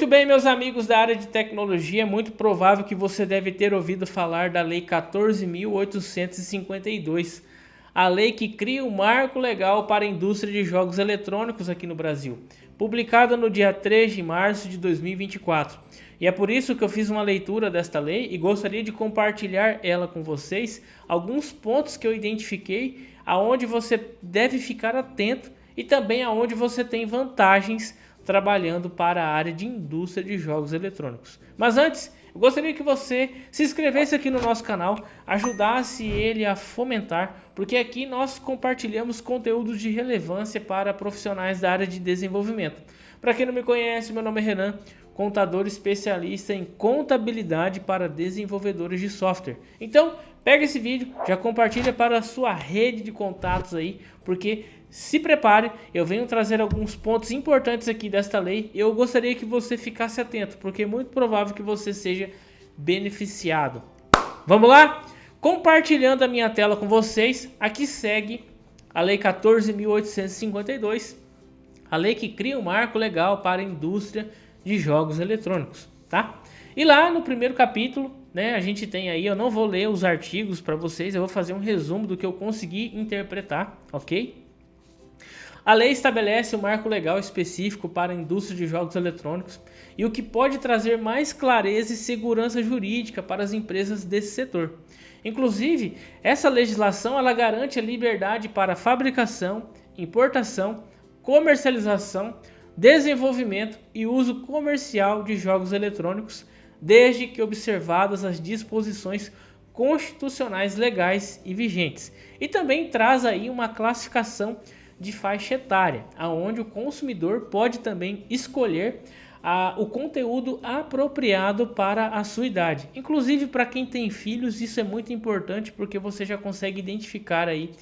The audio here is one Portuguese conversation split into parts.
Muito bem, meus amigos da área de tecnologia, é muito provável que você deve ter ouvido falar da Lei 14.852, a lei que cria um marco legal para a indústria de jogos eletrônicos aqui no Brasil, publicada no dia 3 de março de 2024. E é por isso que eu fiz uma leitura desta lei e gostaria de compartilhar ela com vocês, alguns pontos que eu identifiquei, aonde você deve ficar atento e também aonde você tem vantagens trabalhando para a área de indústria de jogos eletrônicos. Mas antes, eu gostaria que você se inscrevesse aqui no nosso canal, ajudasse ele a fomentar, porque aqui nós compartilhamos conteúdos de relevância para profissionais da área de desenvolvimento. Para quem não me conhece, meu nome é Renan, contador especialista em contabilidade para desenvolvedores de software. Então, pega esse vídeo, já compartilha para a sua rede de contatos aí, porque se prepare, eu venho trazer alguns pontos importantes aqui desta lei e eu gostaria que você ficasse atento, porque é muito provável que você seja beneficiado. Vamos lá? Compartilhando a minha tela com vocês, aqui segue a Lei 14.852, a lei que cria um marco legal para a indústria de jogos eletrônicos, tá? E lá no primeiro capítulo, né, a gente tem aí, eu não vou ler os artigos para vocês, eu vou fazer um resumo do que eu consegui interpretar, ok? A lei estabelece um marco legal específico para a indústria de jogos eletrônicos e o que pode trazer mais clareza e segurança jurídica para as empresas desse setor. Inclusive, essa legislação ela garante a liberdade para fabricação, importação, comercialização, desenvolvimento e uso comercial de jogos eletrônicos, desde que observadas as disposições constitucionais legais e vigentes. E também traz aí uma classificação de faixa etária, aonde o consumidor pode também escolher o conteúdo apropriado para a sua idade. Inclusive para quem tem filhos, isso é muito importante porque você já consegue identificar aí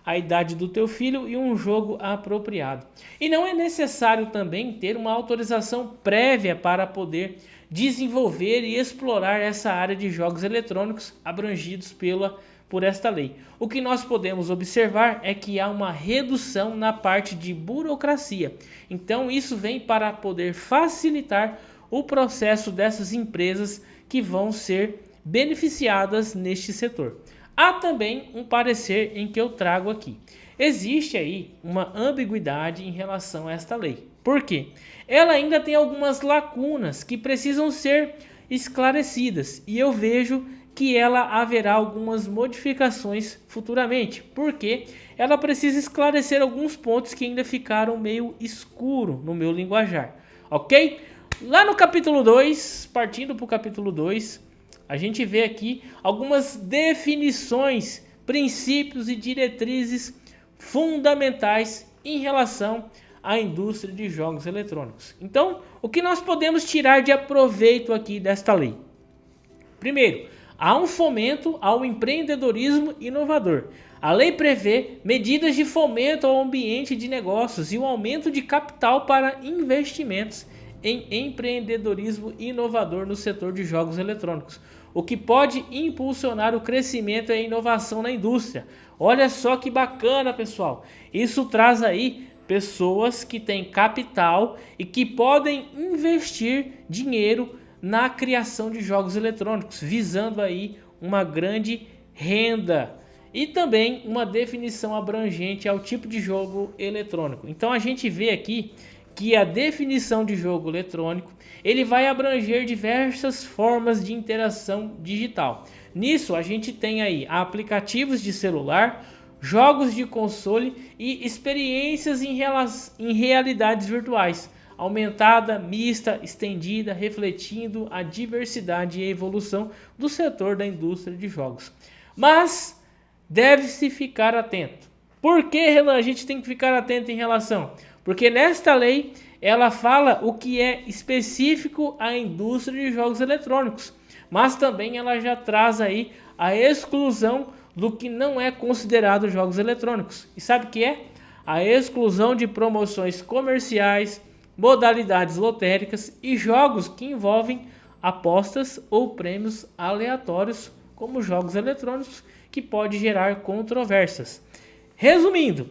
a idade do teu filho e um jogo apropriado. E não é necessário também ter uma autorização prévia para poder desenvolver e explorar essa área de jogos eletrônicos abrangidos por esta lei. O que nós podemos observar é que há uma redução na parte de burocracia. Então isso vem para poder facilitar o processo dessas empresas que vão ser beneficiadas neste setor. Há também um parecer em que eu trago aqui. Existe aí uma ambiguidade em relação a esta lei. Por quê? Ela ainda tem algumas lacunas que precisam ser esclarecidas e eu vejo que ela haverá algumas modificações futuramente, porque ela precisa esclarecer alguns pontos que ainda ficaram meio escuro no meu linguajar, ok? Lá no capítulo 2, partindo para o capítulo 2, a gente vê aqui algumas definições, princípios e diretrizes fundamentais em relação à indústria de jogos eletrônicos. Então, o que nós podemos tirar de aproveito aqui desta lei? Primeiro, há um fomento ao empreendedorismo inovador. A lei prevê medidas de fomento ao ambiente de negócios e o aumento de capital para investimentos em empreendedorismo inovador no setor de jogos eletrônicos, o que pode impulsionar o crescimento e a inovação na indústria. Olha só que bacana, pessoal. Isso traz aí pessoas que têm capital e que podem investir dinheiro na criação de jogos eletrônicos, visando aí uma grande renda e também uma definição abrangente ao tipo de jogo eletrônico. Então a gente vê aqui que a definição de jogo eletrônico ele vai abranger diversas formas de interação digital. Nisso a gente tem aí aplicativos de celular, jogos de console e experiências em realidades virtuais, aumentada, mista, estendida, refletindo a diversidade e a evolução do setor da indústria de jogos. Mas deve-se ficar atento. Por que, Renan, a gente tem que ficar atento em relação? Porque nesta lei ela fala o que é específico à indústria de jogos eletrônicos, mas também ela já traz aí a exclusão do que não é considerado jogos eletrônicos. E sabe o que é? A exclusão de promoções comerciais, modalidades lotéricas e jogos que envolvem apostas ou prêmios aleatórios, como jogos eletrônicos, que pode gerar controvérsias. Resumindo,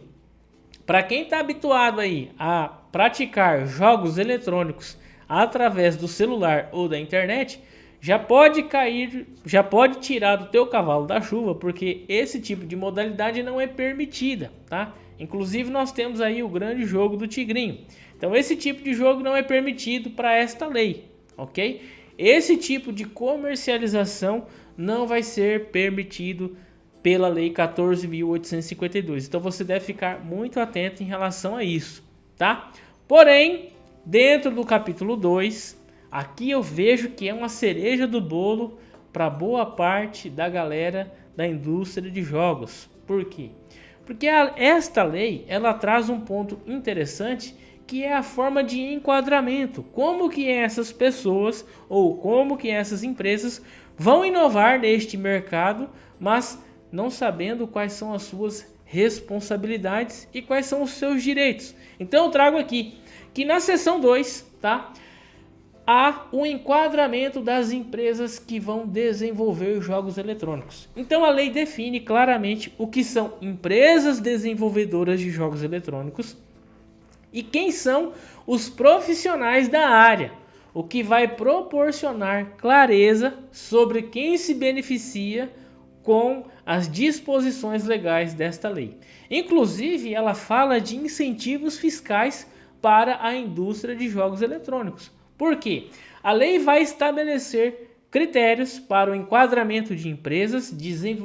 para quem está habituado aí a praticar jogos eletrônicos através do celular ou da internet, já pode tirar do teu cavalo da chuva, porque esse tipo de modalidade não é permitida, tá? Inclusive nós temos aí o grande jogo do Tigrinho. Então esse tipo de jogo não é permitido para esta lei, ok? Esse tipo de comercialização não vai ser permitido pela lei 14.852. Então você deve ficar muito atento em relação a isso, tá? Porém, dentro do capítulo 2, aqui eu vejo que é uma cereja do bolo para boa parte da galera da indústria de jogos. Por quê? Porque esta lei, ela traz um ponto interessante, que é a forma de enquadramento. Como que essas pessoas ou como que essas empresas vão inovar neste mercado, mas não sabendo quais são as suas responsabilidades e quais são os seus direitos. Então eu trago aqui que na seção 2, tá? Há um enquadramento das empresas que vão desenvolver jogos eletrônicos. Então a lei define claramente o que são empresas desenvolvedoras de jogos eletrônicos e quem são os profissionais da área, o que vai proporcionar clareza sobre quem se beneficia com as disposições legais desta lei. Inclusive, ela fala de incentivos fiscais para a indústria de jogos eletrônicos. Por quê? A lei vai estabelecer critérios para o enquadramento de empresas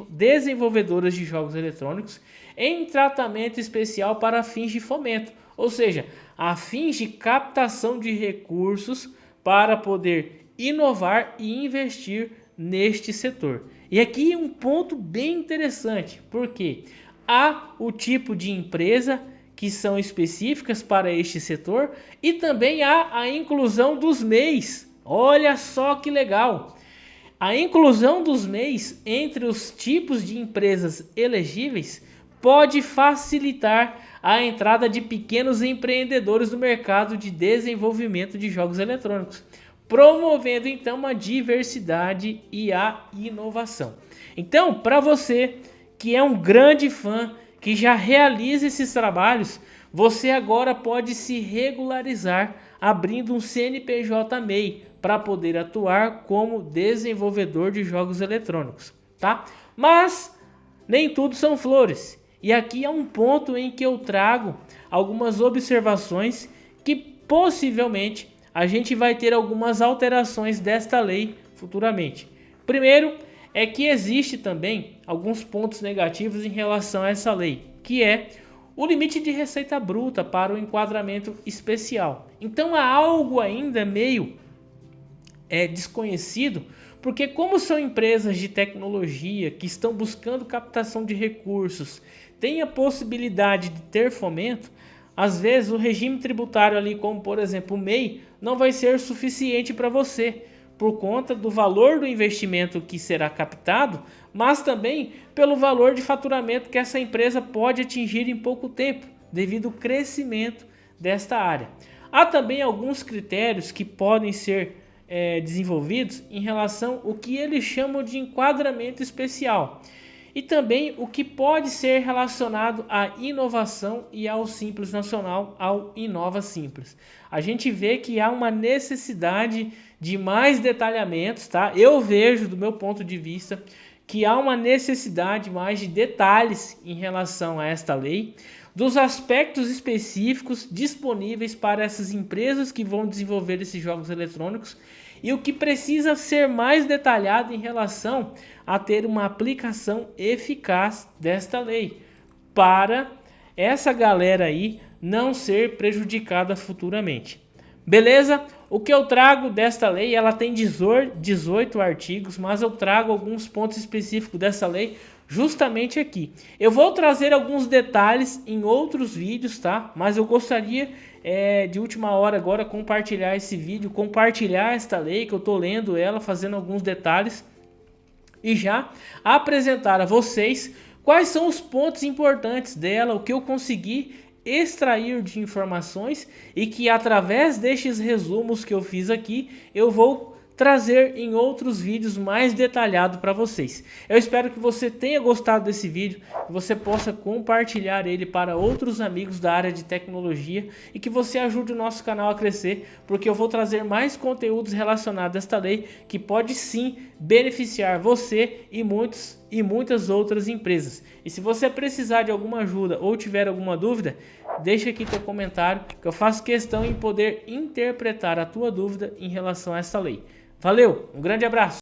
desenvolvedoras de jogos eletrônicos em tratamento especial para fins de fomento, ou seja, a fins de captação de recursos para poder inovar e investir neste setor. E aqui um ponto bem interessante, porque há o tipo de empresa que são específicas para este setor e também há a inclusão dos MEIs. Olha só que legal! A inclusão dos MEIs entre os tipos de empresas elegíveis pode facilitar a entrada de pequenos empreendedores no mercado de desenvolvimento de jogos eletrônicos, promovendo então a diversidade e a inovação. Então, para você que é um grande fã, que já realiza esses trabalhos, você agora pode se regularizar abrindo um CNPJ MEI para poder atuar como desenvolvedor de jogos eletrônicos, tá? Mas nem tudo são flores. E aqui é um ponto em que eu trago algumas observações que possivelmente a gente vai ter algumas alterações desta lei futuramente. Primeiro é que existe também alguns pontos negativos em relação a essa lei, que é o limite de receita bruta para o enquadramento especial. Então há algo ainda meio desconhecido, porque como são empresas de tecnologia que estão buscando captação de recursos, tem a possibilidade de ter fomento, às vezes o regime tributário ali, como por exemplo o MEI, não vai ser suficiente para você, por conta do valor do investimento que será captado, mas também pelo valor de faturamento que essa empresa pode atingir em pouco tempo, devido ao crescimento desta área. Há também alguns critérios que podem ser desenvolvidos em relação ao que eles chamam de enquadramento especial e também o que pode ser relacionado à inovação e ao Simples Nacional, ao Inova Simples. A gente vê que há uma necessidade de mais detalhamentos, tá? Eu vejo, do meu ponto de vista, que há uma necessidade mais de detalhes em relação a esta lei, dos aspectos específicos disponíveis para essas empresas que vão desenvolver esses jogos eletrônicos e o que precisa ser mais detalhado em relação a ter uma aplicação eficaz desta lei, para essa galera aí não ser prejudicada futuramente. Beleza? O que eu trago desta lei, ela tem 18 artigos, mas eu trago alguns pontos específicos dessa lei justamente aqui. Eu vou trazer alguns detalhes em outros vídeos, tá? Mas eu gostaria de última hora agora compartilhar esse vídeo, compartilhar esta lei que eu tô lendo ela, fazendo alguns detalhes e já apresentar a vocês quais são os pontos importantes dela, o que eu consegui extrair de informações e que através destes resumos que eu fiz aqui, eu vou trazer em outros vídeos mais detalhado para vocês. Eu espero que você tenha gostado desse vídeo, que você possa compartilhar ele para outros amigos da área de tecnologia e que você ajude o nosso canal a crescer, porque eu vou trazer mais conteúdos relacionados a esta lei que pode sim beneficiar você e muitas outras empresas. E se você precisar de alguma ajuda ou tiver alguma dúvida, deixa aqui teu comentário que eu faço questão em poder interpretar a tua dúvida em relação a essa lei. Valeu, um grande abraço!